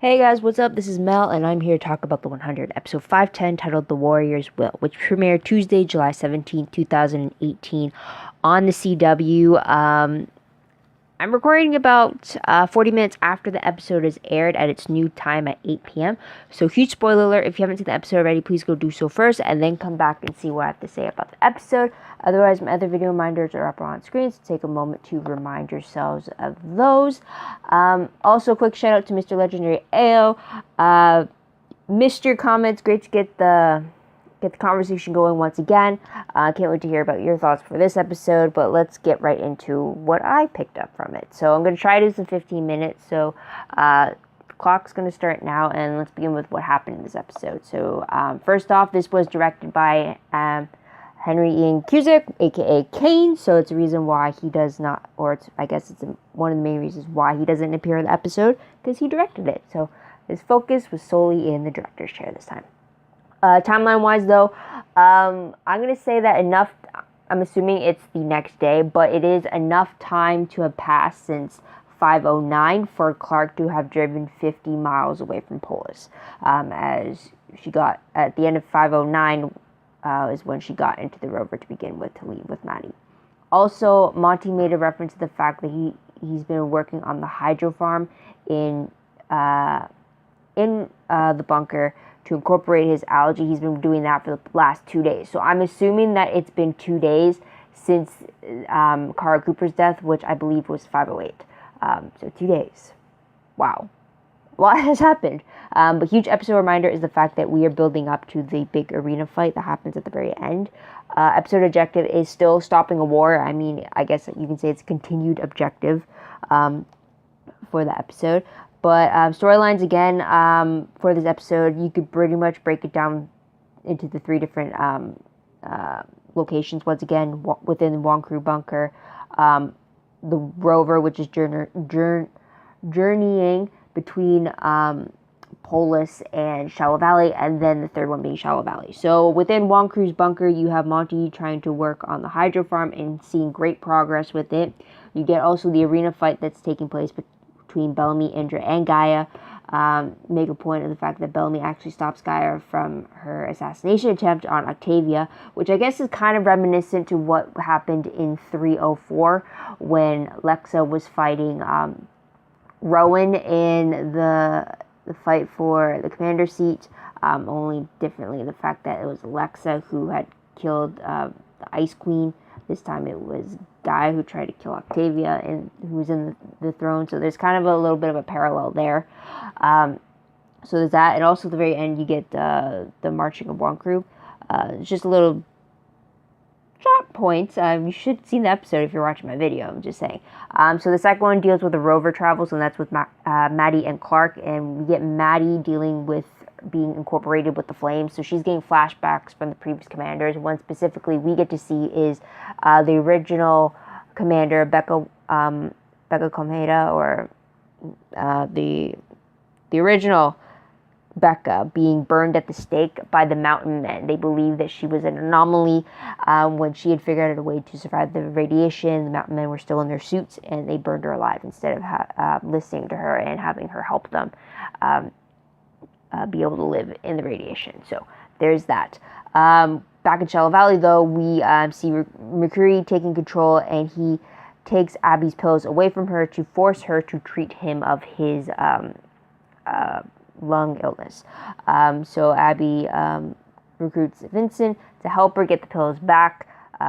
Hey guys, what's up? This is Mel, and I'm here to talk about the 100, episode 510, titled The Warrior's Will, which premiered Tuesday, July 17th, 2018, on the CW. I'm recording about 40 minutes after the episode is aired at its new time at 8 p.m. So, huge spoiler alert. If you haven't seen the episode already, please go do so first and then come back and see what I have to say about the episode. Otherwise, my other video reminders are up on screen, so take a moment to remind yourselves of those. Also, quick shout out to Mr. Legendary AO. Missed your comments. Great to get the conversation going once again. Can't wait to hear about your thoughts for this episode, but let's get right into what I picked up from it. So I'm going to try to do some 15 minutes. So the clock's going to start now, and let's begin with what happened in this episode. So first off, this was directed by Henry Ian Cusick, aka Kane. So it's a reason why he does not, I guess it's one of the main reasons why he doesn't appear in the episode, because he directed it. So his focus was solely in the director's chair this time. Timeline-wise, though, I'm going to say that enough, I'm assuming it's the next day, but it is enough time to have passed since 5:09 for Clark to have driven 50 miles away from Polis. As she got, at the end of 5:09 is when she got into the rover to begin with, to leave with Maddie. Also, Monty made a reference to the fact that he's been working on the hydro farm in the bunker to incorporate his algae. He's been doing that for the last 2 days. So I'm assuming that it's been 2 days since Kara Cooper's death, which I believe was 5:08. So 2 days. Wow. A lot has happened. But huge episode reminder is the fact that we are building up to the big arena fight that happens at the very end. Episode objective is still stopping a war. I mean, I guess you can say it's a continued objective for the episode. But storylines, again, for this episode, you could pretty much break it down into the three different locations. Once again, within the Wonkru bunker, the rover, which is journeying between Polis and Shallow Valley, and then the third one being Shallow Valley. So within Wonkru's bunker, you have Monty trying to work on the hydro farm and seeing great progress with it. You get also the arena fight that's taking place between Bellamy, Indra, and Gaia. Make a point of the fact that Bellamy actually stops Gaia from her assassination attempt on Octavia, which I guess is kind of reminiscent to what happened in 304 when Lexa was fighting Rowan in the fight for the commander seat, only differently the fact that it was Lexa who had killed the Ice Queen. This time it was Gaia who tried to kill Octavia and who was in the throne. So there's kind of a little bit of a parallel there. So there's that. And also at the very end, you get the marching of Wonkru. It's just a little short points. You should have seen the episode if you're watching my video. I'm just saying. So the second one deals with the rover travels, and that's with Maddie and Clark. And we get Maddie dealing with being incorporated with the Flames. So she's getting flashbacks from the previous commanders. One specifically we get to see is the original commander, Becca Comeda, or the original Becca, being burned at the stake by the Mountain Men. They believe that she was an anomaly when she had figured out a way to survive the radiation. The Mountain Men were still in their suits, and they burned her alive instead of listening to her and having her help them be able to live in the radiation. So there's that. Back in Shallow Valley, though, we see Mercury taking control, and he takes Abby's pills away from her to force her to treat him of his lung illness. So Abby recruits Vincent to help her get the pills back.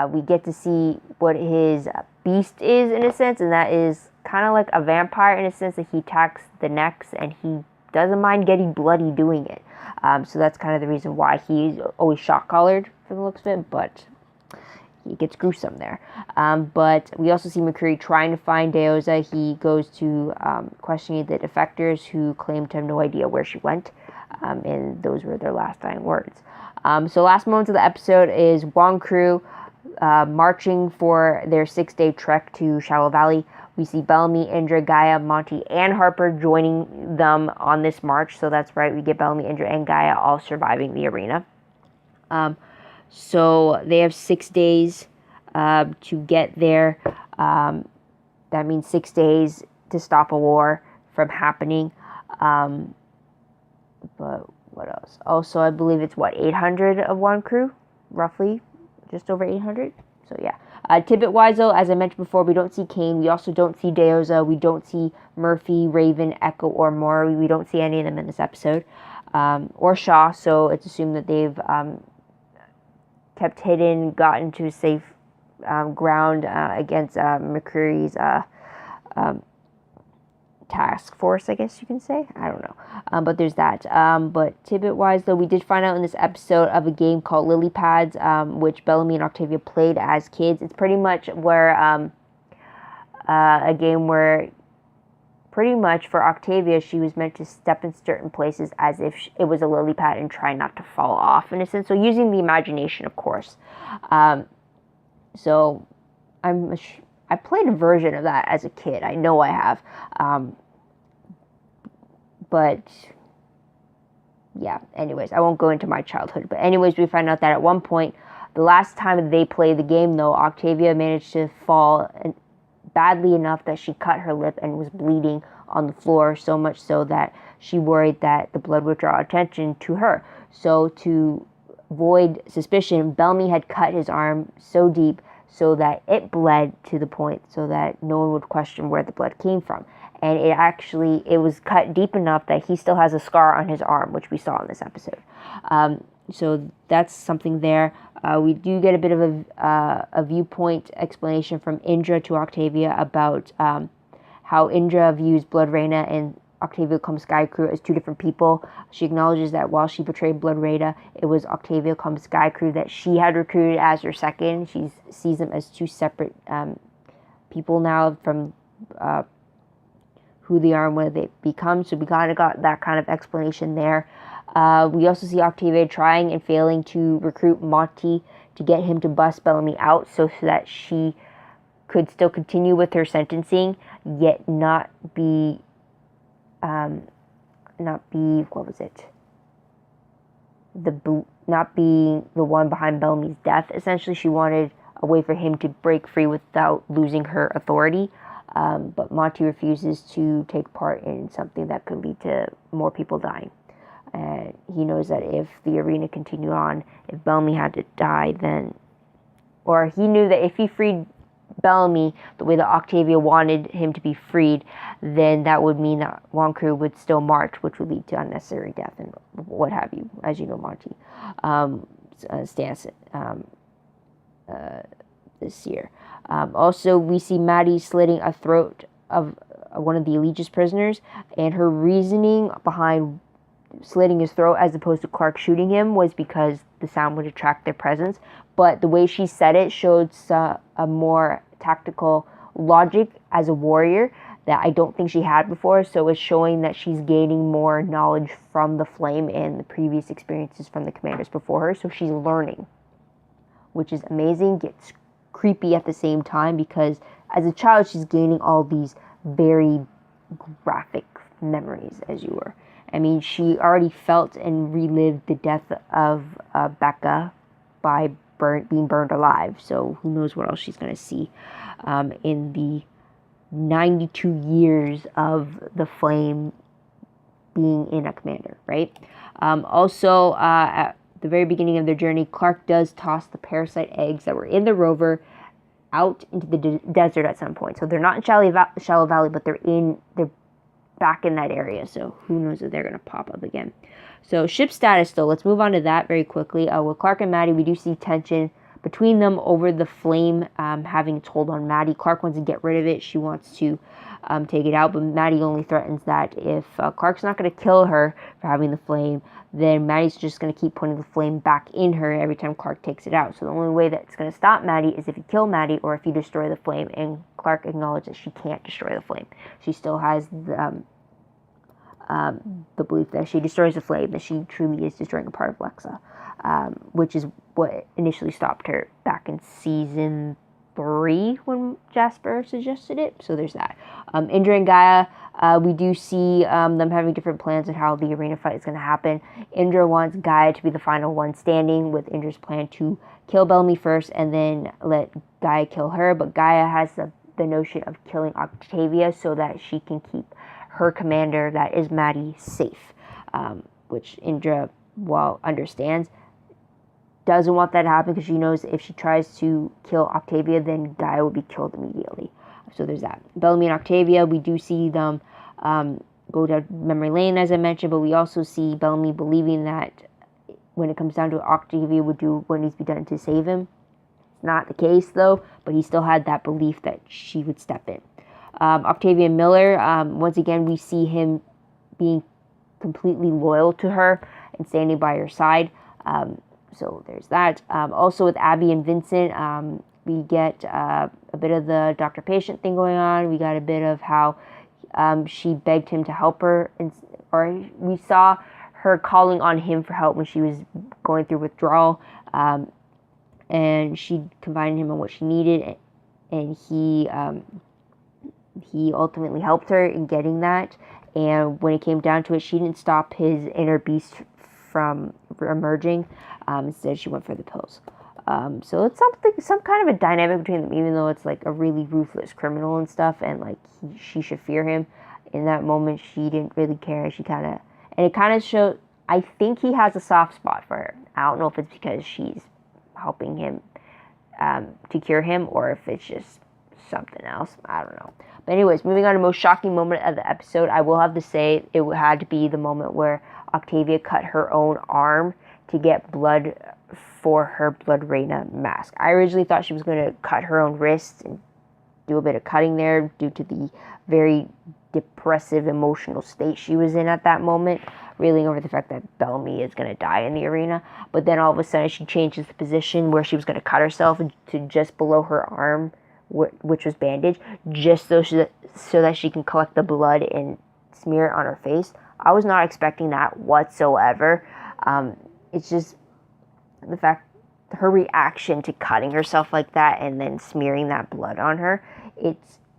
We get to see what his beast is, in a sense, and that is kind of like a vampire, in a sense that he attacks the necks, and he doesn't mind getting bloody doing it. So that's kind of the reason why he's always shock-collared for the looks of it, but he gets gruesome there. But we also see Mercury trying to find Deoza. He goes to questioning the defectors who claim to have no idea where she went, and those were their last dying words. So last moments of the episode is Wonkru marching for their 6-day trek to Shallow Valley. We see Bellamy, Indra, Gaia, Monty, and Harper joining them on this march. So that's right, we get Bellamy, Indra, and Gaia all surviving the arena. So they have 6 days to get there. That means 6 days to stop a war from happening. But what else? Also, I believe it's 800 of one crew, roughly, just over 800. So yeah. Tidbit wise though, as I mentioned before, we don't see Kane. We also don't see Deoza. We don't see Murphy, Raven, Echo, or Maury. We don't see any of them in this episode, or Shaw. So it's assumed that they've kept hidden, gotten to safe ground against McCreary's task force, I guess you can say. I don't know. But there's that. But tidbit-wise, though, we did find out in this episode of a game called Lily Pads, which Bellamy and Octavia played as kids. It's pretty much where a game where pretty much for Octavia, she was meant to step in certain places as if it was a lily pad and try not to fall off, in a sense. So using the imagination, of course. So I played a version of that as a kid. I know I have. But yeah, anyways, I won't go into my childhood. But anyways, we find out that at one point, the last time they played the game, though, Octavia managed to fall badly enough that she cut her lip and was bleeding on the floor, so much so that she worried that the blood would draw attention to her. So to avoid suspicion, Bellamy had cut his arm so deep so that it bled to the point so that no one would question where the blood came from. And it was cut deep enough that he still has a scar on his arm, which we saw in this episode. So that's something there. We do get a bit of a viewpoint explanation from Indra to Octavia about how Indra views Blood Reina and Octavia come Sky Crew as two different people. She acknowledges that while she betrayed Blood Reina, it was Octavia come Sky Crew that she had recruited as her second. She sees them as two separate people now from who they are and what they become. So we kind of got that kind of explanation there. We also see Octavia trying and failing to recruit Monty to get him to bust Bellamy out so that she could still continue with her sentencing, yet not be what was it? Not be the one behind Bellamy's death. Essentially, she wanted a way for him to break free without losing her authority. But Monty refuses to take part in something that could lead to more people dying. And he knows that if the arena continued on, if Bellamy had to die, or he knew that if he freed Bellamy the way that Octavia wanted him to be freed, then that would mean that Wonkru would still march, which would lead to unnecessary death and what have you, as you know, Monty stance this year. Also, we see Maddie slitting a throat of one of the Allegiance prisoners, and her reasoning behind slitting his throat as opposed to Clark shooting him was because the sound would attract their presence. But the way she said it showed a more tactical logic as a warrior that I don't think she had before. So it's showing that she's gaining more knowledge from the Flame and the previous experiences from the commanders before her. So she's learning, which is amazing. Gets creepy at the same time because as a child she's gaining all these very graphic memories, as you were. I mean, she already felt and relived the death of Becca by being burned alive. So who knows what else she's going to see in the 92 years of the Flame being in a commander, right? Also, at the very beginning of their journey, Clark does toss the parasite eggs that were in the rover out into the desert at some point. So they're not in Shallow Valley, but they're back in that area, so who knows if they're going to pop up again. So ship status though, let's move on to that very quickly. With Clark and Maddie, we do see tension between them over the Flame having its hold on Maddie. Clark wants to get rid of it. She wants to take it out, but Maddie only threatens that if Clark's not going to kill her for having the Flame, then Maddie's just going to keep putting the Flame back in her every time Clark takes it out. So the only way that's going to stop Maddie is if you kill Maddie or if you destroy the Flame, and Clark acknowledges that she can't destroy the Flame. She still has the belief that she destroys the Flame, that she truly is destroying a part of Lexa, which is what initially stopped her back in season 3 when Jasper suggested it. So there's that. Indra and Gaia, we do see them having different plans on how the arena fight is going to happen. Indra wants Gaia to be the final one standing, with Indra's plan to kill Bellamy first and then let Gaia kill her. But Gaia has the notion of killing Octavia so that she can keep her commander, that is Maddie, safe. which Indra, well, understands. Doesn't want that to happen because she knows if she tries to kill Octavia, then Gaia will be killed immediately. So there's that. Bellamy and Octavia, we do see them go down memory lane, as I mentioned, but we also see Bellamy believing that when it comes down to it, Octavia would do what needs to be done to save him. It's not the case, though, but he still had that belief that she would step in. Octavia Miller, once again, we see him being completely loyal to her and standing by her side. So there's that. Also with Abby and Vincent, we get a bit of the doctor-patient thing going on. We got a bit of how she begged him to help her, or we saw her calling on him for help when she was going through withdrawal, and she confided in him on what she needed, and he ultimately helped her in getting that. And when it came down to it, she didn't stop his inner beast from emerging. Instead, she went for the pills. So it's some kind of a dynamic between them, even though it's like a really ruthless criminal and stuff, and like she should fear him. In that moment, she didn't really care. And it kind of showed. I think he has a soft spot for her. I don't know if it's because she's helping him to cure him, or if it's just something else. I don't know. But anyways, moving on to the most shocking moment of the episode, I will have to say it had to be the moment where Octavia cut her own arm to get blood for her Blood Reina mask. I originally thought she was going to cut her own wrists and do a bit of cutting there due to the very depressive emotional state she was in at that moment, reeling over the fact that Bellamy is going to die in the arena. But then all of a sudden she changes the position where she was going to cut herself to just below her arm, which was bandaged, just so that she can collect the blood and smear it on her face. I was not expecting that whatsoever. It's just the fact, her reaction to cutting herself like that and then smearing that blood on her,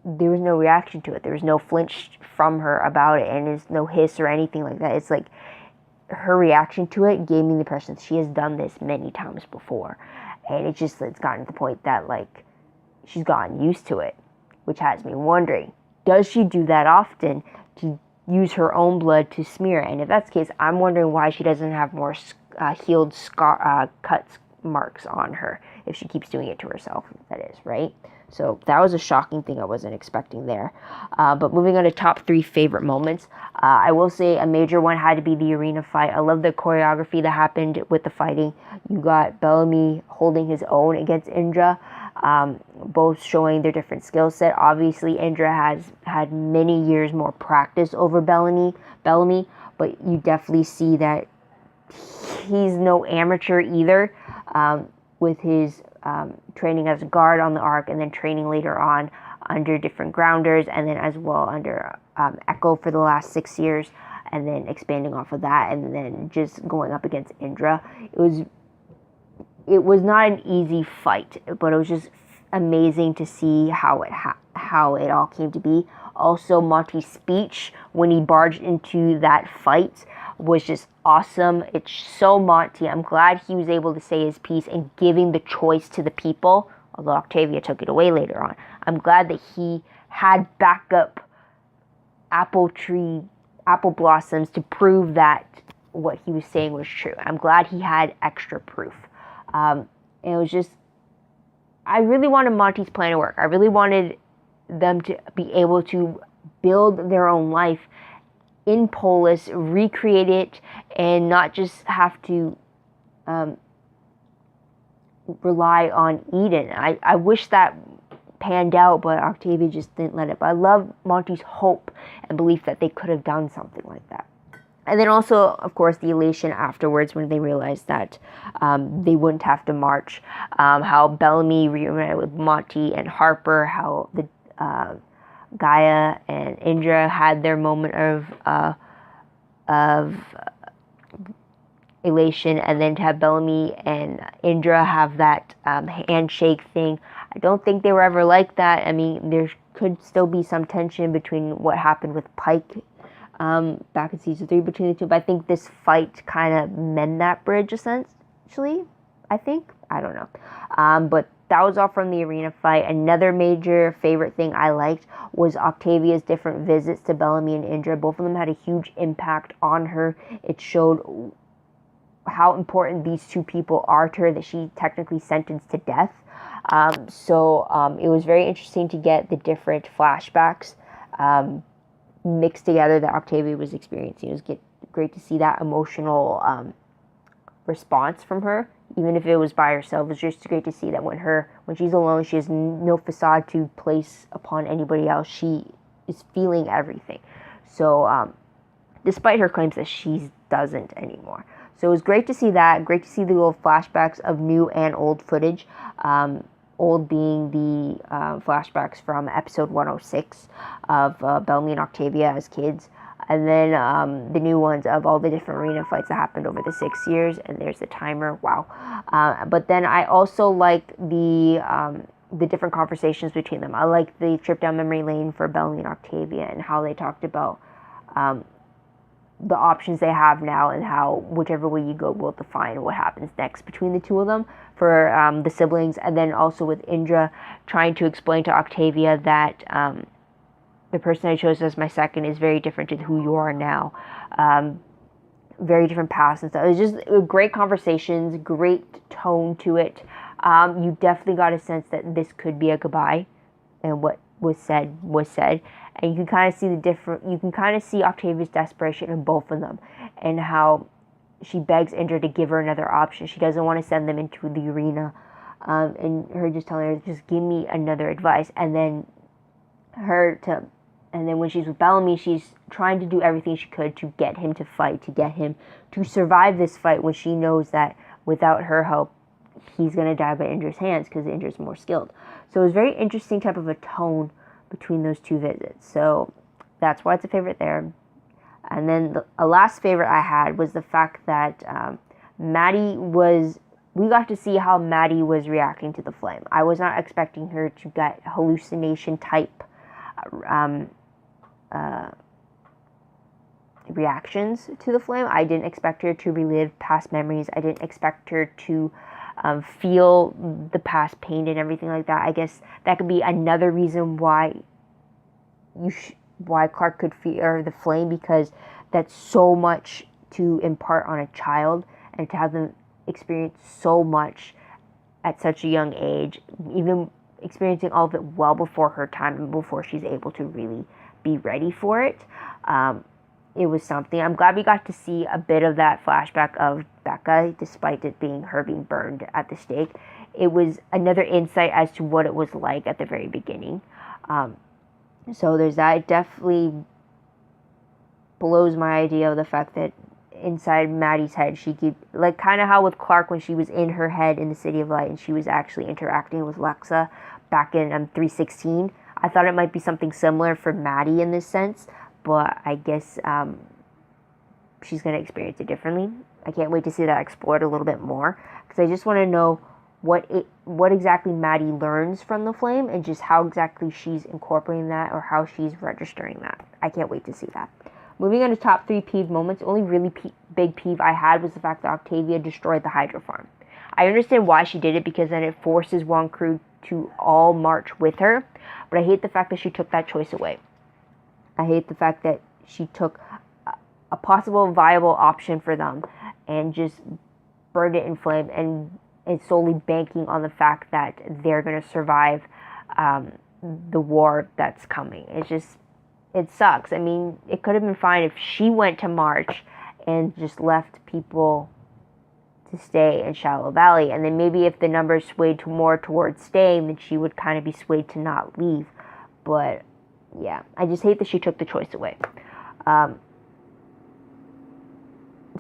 there was no reaction to it. There was no flinch from her about it, and there's no hiss or anything like that. It's like her reaction to it gave me the impression that she has done this many times before, and it's gotten to the point that like she's gotten used to it, which has me wondering, does she do that often to use her own blood to smear? And if that's the case, I'm wondering why she doesn't have more healed cuts marks on her if she keeps doing it to herself, that is, right? So that was a shocking thing I wasn't expecting there. But moving on to top 3 favorite moments, I will say a major one had to be the arena fight. I love the choreography that happened with the fighting. You got Bellamy holding his own against Indra, both showing their different skill set. Obviously, Indra has had many years more practice over Bellamy, but you definitely see that he's no amateur either, with his training as a guard on the Ark, and then training later on under different grounders, and then as well under Echo for the last 6 years, and then expanding off of that, and then just going up against Indra. It was not an easy fight, but it was just amazing to see how it all came to be. Also, Monty's speech when he barged into that fight was just awesome. It's so Monty. I'm glad he was able to say his piece and giving the choice to the people, although Octavia took it away later on. I'm glad that he had backup apple blossoms to prove that what he was saying was true. I'm glad he had extra proof. And it was just, I really wanted Monty's plan to work. I really wanted them to be able to build their own life in Polis, recreate it, and not just have to rely on Eden. I wish that panned out, but Octavia just didn't let it. But I love Monty's hope and belief that they could have done something like that. And then also, of course, the elation afterwards when they realized that they wouldn't have to march. How Bellamy reunited with Monty and Harper. How the Gaia and Indra had their moment of elation, and then to have Bellamy and Indra have that handshake thing. I don't think they were ever like that. I mean, there could still be some tension between what happened with Pike back in season 3 between the two, but I think this fight kind of mend that bridge essentially. I don't know. But that was all from the arena fight. Another major favorite thing I liked was Octavia's different visits to Bellamy and Indra. Both of them had a huge impact on her. It showed how important these two people are to her, that she technically sentenced to death. It was very interesting to get the different flashbacks mixed together that Octavia was experiencing. It was great to see that emotional response from her, even if it was by herself. It was just great to see that when she's alone, she has no facade to place upon anybody else. She is feeling everything. So, despite her claims that she doesn't anymore. So it was great to see that. Great to see the little flashbacks of new and old footage. Old being the flashbacks from episode 106 of Bellamy and Octavia as kids. And then the new ones of all the different arena fights that happened over the 6 years. And there's the timer. Wow. But then I also liked the different conversations between them. I liked the trip down memory lane for Bellamy and Octavia, and how they talked about the options they have now, and how whichever way you go will define what happens next between the two of them for the siblings. And then also with Indra trying to explain to Octavia that the person I chose as my second is very different to who you are now. Very different past and stuff. It was just great conversations, great tone to it. You definitely got a sense that this could be a goodbye, and what was said was said. And you can kind of see you can kind of see Octavia's desperation in both of them, and how she begs Indra to give her another option. She doesn't want to send them into the arena, and her just telling her, just give me another advice. And then when she's with Bellamy, she's trying to do everything she could to get him to fight, to get him to survive this fight, when she knows that without her help, he's going to die by Indra's hands, because Indra's more skilled. So it was very interesting type of a tone between those two visits. So that's why it's a favorite there. And then a last favorite I had was the fact that we got to see how Maddie was reacting to the flame. I was not expecting her to get hallucination type reactions to the flame. I didn't expect her to relive past memories. I didn't expect her to feel the past pain and everything like that. I guess that could be another reason why Clark could fear the flame, because that's so much to impart on a child, and to have them experience so much at such a young age, even experiencing all of it well before her time and before she's able to really be ready for it. It was something. I'm glad we got to see a bit of that flashback of Becca, despite it being her being burned at the stake. It was another insight as to what it was like at the very beginning. So there's that. It definitely blows my idea of the fact that inside Maddie's head, she could, like kind of how with Clark when she was in her head in the City of Light and she was actually interacting with Lexa back in 316. I thought it might be something similar for Maddie in this sense, but I guess she's going to experience it differently. I can't wait to see that explored a little bit more, because I just want to know what exactly Maddie learns from the flame, and just how exactly she's incorporating that, or how she's registering that. I can't wait to see that. Moving on to top 3 peeve moments, the only really big peeve I had was the fact that Octavia destroyed the hydro farm. I understand why she did it, because then it forces one crew to all march with her, but I hate the fact that she took that choice away. I hate the fact that she took a possible viable option for them and just burned it in flame, and solely banking on the fact that they're going to survive the war that's coming. It sucks. I mean, it could have been fine if she went to march and just left people to stay in Shallow Valley, and then maybe if the numbers swayed more towards staying, then she would kind of be swayed to not leave. But yeah, I just hate that she took the choice away.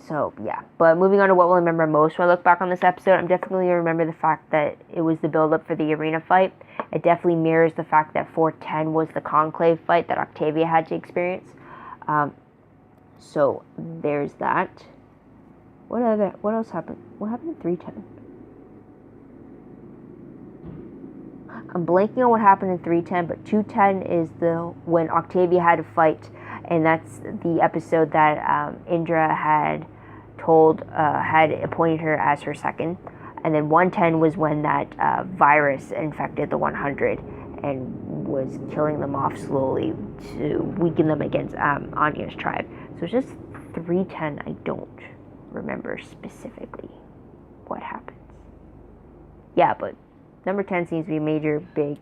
So yeah, but moving on to what we'll remember most when I look back on this episode, I'm definitely going to remember the fact that it was the build-up for the arena fight. It definitely mirrors the fact that 410 was the conclave fight that Octavia had to experience. So there's that. What else happened? What happened in 310? I'm blanking on what happened in 310, but 210 is when Octavia had to fight, and that's the episode that Indra had appointed her as her second. And then 110 was when that virus infected the 100 and was killing them off slowly to weaken them against Anya's tribe. So it's just 310. I don't remember specifically what happens. Yeah, but number 10 seems to be major, big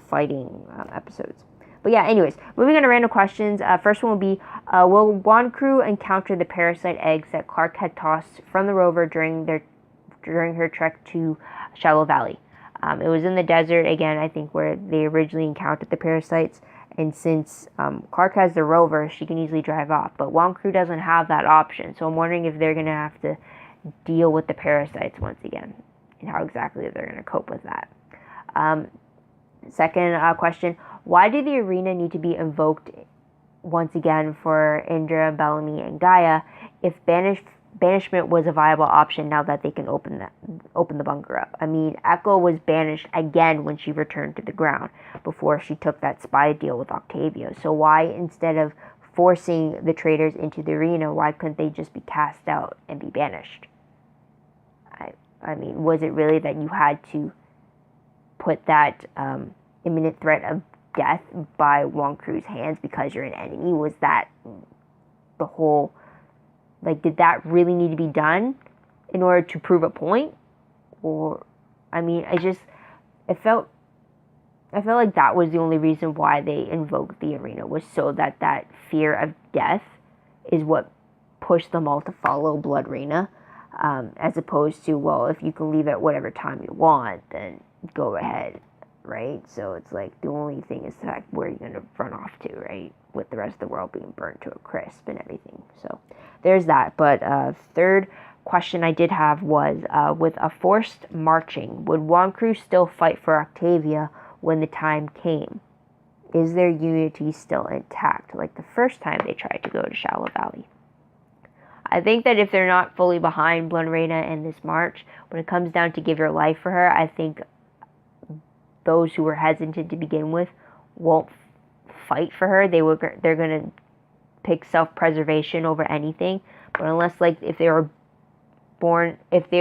fighting episodes. But yeah, anyways, moving on to random questions. First one will be, will Wonkru encounter the parasite eggs that Clark had tossed from the rover during her trek to Shallow Valley? It was in the desert, again, I think, where they originally encountered the parasites. And since Clark has the rover, she can easily drive off. But Wonkru doesn't have that option. So I'm wondering if they're going to have to deal with the parasites once again, and how exactly they're going to cope with that. Second question, why did the arena need to be invoked once again for Indra, Bellamy, and Gaia if banishment was a viable option now that they can open the bunker up? I mean, Echo was banished again when she returned to the ground before she took that spy deal with Octavio. So why, instead of forcing the traitors into the arena, why couldn't they just be cast out and be banished? I mean, was it really that you had to put that imminent threat of death by Wonkru's hands because you're an enemy? Was that the whole, like, did that really need to be done in order to prove a point? Or, I mean, I felt like that was the only reason why they invoked the arena, was so that that fear of death is what pushed them all to follow Blood Reina, as opposed to, well, if you can leave at whatever time you want, then go ahead, right? So it's like the only thing is like, where are you going to run off to, right? With the rest of the world being burnt to a crisp and everything. So there's that. But third question I did have was, with a forced marching, would Wonkru still fight for Octavia when the time came? Is their unity still intact, like the first time they tried to go to Shallow Valley? I think that if they're not fully behind Blood Reina in this march, when it comes down to give your life for her, I think those who were hesitant to begin with won't fight for her. They're gonna pick self-preservation over anything. But unless, like, if they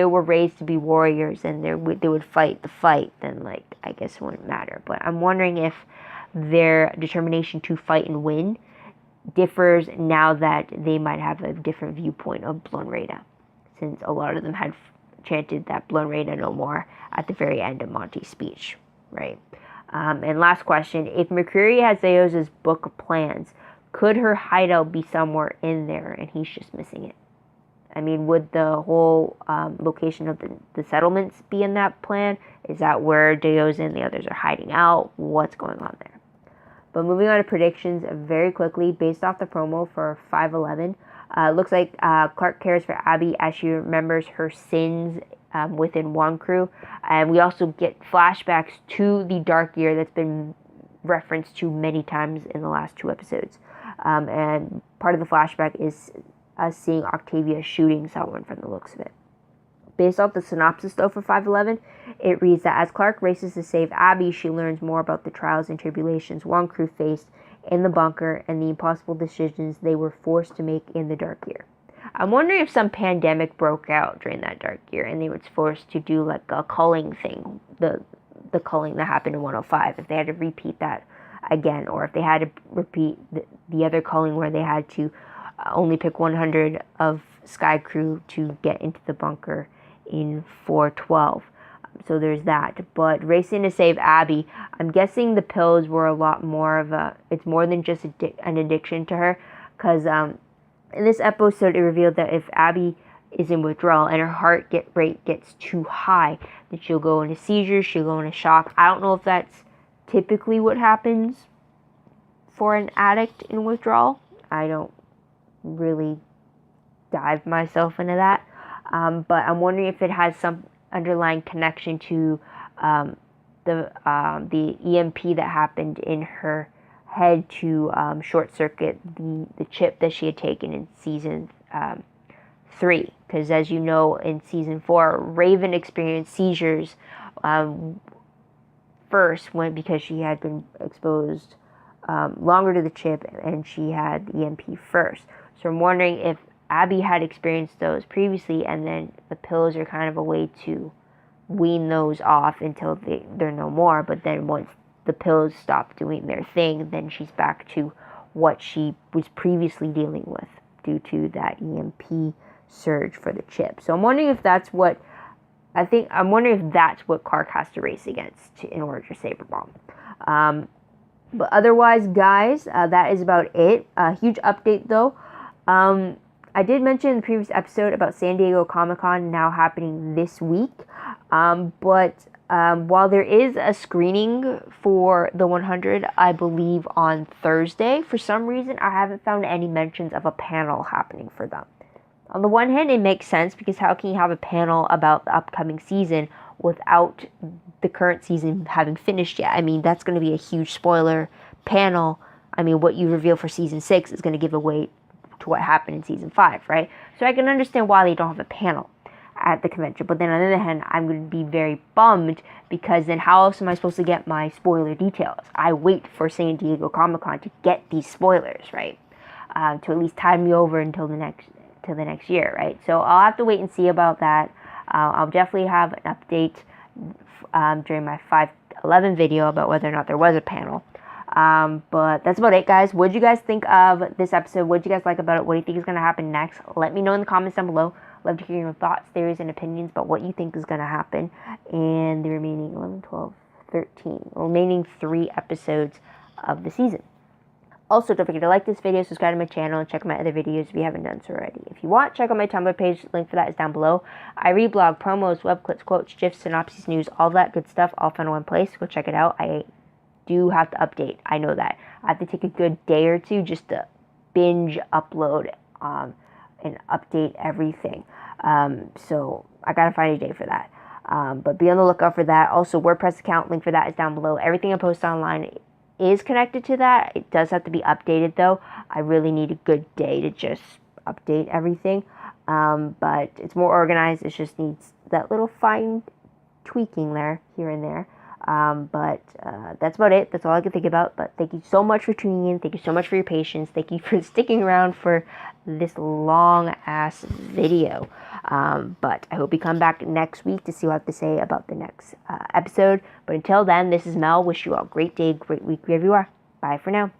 were raised to be warriors and they would fight the fight, then, like, I guess it wouldn't matter. But I'm wondering if their determination to fight and win differs now that they might have a different viewpoint of Blood Reina, since a lot of them had chanted that Blood Reina no more at the very end of Monty's speech, right? And last question, if Mercury has Zeus's book of plans, could her hideout be somewhere in there and he's just missing it? I mean, would the whole location of the settlements be in that plan? Is that where Deoz and the others are hiding out? What's going on there? But moving on to predictions very quickly, based off the promo for 511, looks like Clark cares for Abby as she remembers her sins within Wonkru. And we also get flashbacks to the dark year that's been referenced to many times in the last 2 episodes. And part of the flashback is us seeing Octavia shooting someone from the looks of it. Based off the synopsis, though, for 511, it reads that as Clark races to save Abby, she learns more about the trials and tribulations Wonkru faced in the bunker and the impossible decisions they were forced to make in the dark year. I'm wondering if some pandemic broke out during that dark year and they were forced to do like a culling thing, the culling that happened in 105, if they had to repeat that again, or if they had to repeat the other culling where they had to only pick 100 of Sky Crew to get into the bunker in 412. So there's that. But racing to save Abby, I'm guessing the pills were a lot more of it's more than just an addiction to her, because in this episode it revealed that if Abby is in withdrawal and her heart rate gets too high, then she'll go into seizures, she'll go into shock. I don't know if that's typically what happens for an addict in withdrawal. I don't really dive myself into that. But I'm wondering if it has some underlying connection to the EMP that happened in her head to short circuit the chip that she had taken in season 3. Because as you know, in season 4, Raven experienced seizures first because she had been exposed longer to the chip and she had EMP first. So I'm wondering if Abby had experienced those previously, and then the pills are kind of a way to wean those off until they're no more. But then once the pills stop doing their thing, then she's back to what she was previously dealing with due to that EMP surge for the chip. So I'm wondering if that's what Clark has to race against in order to save her mom. But otherwise, guys, that is about it. A huge update, though. I did mention in the previous episode about San Diego Comic-Con now happening this week. But while there is a screening for the 100, I believe on Thursday, for some reason, I haven't found any mentions of a panel happening for them. On the one hand, it makes sense because how can you have a panel about the upcoming season without the current season having finished yet? I mean, that's going to be a huge spoiler panel. I mean, what you reveal for season 6 is going to give away to what happened in season 5, right? So I can understand why they don't have a panel at the convention. But then on the other hand, I'm going to be very bummed because then how else am I supposed to get my spoiler details? I wait for San Diego Comic-Con to get these spoilers, right? To at least tide me over until the next year, right? So I'll have to wait and see about that. I'll definitely have an update during my 5/11 video about whether or not there was a panel. But that's about it, guys. What did you guys think of this episode? What did you guys like about it? What do you think is going to happen next? Let me know in the comments down below. Love to hear your thoughts, theories, and opinions about what you think is going to happen in the remaining 11, 12, 13, remaining 3 episodes of the season. Also, don't forget to like this video, subscribe to my channel, and check out my other videos if you haven't done so already. If you want, check out my Tumblr page. Link for that is down below. I read blog, promos, web clips, quotes, gifs, synopses, news, all that good stuff, all found in one place. Go check it out. I do have to update. I know that. I have to take a good day or two just to binge upload and update everything. So I gotta find a day for that. But be on the lookout for that. Also, WordPress account, link for that is down below. Everything I post online is connected to that. It does have to be updated though. I really need a good day to just update everything. But it's more organized. It just needs that little fine tweaking there, here and there. But that's about it. That's all I can think about. But thank you so much for tuning in. Thank you so much for your patience. Thank you for sticking around for this long ass video. But I hope you come back next week to see what I have to say about the next episode. But until then, this is Mel. Wish you all a great day, great week wherever you are. Bye for now.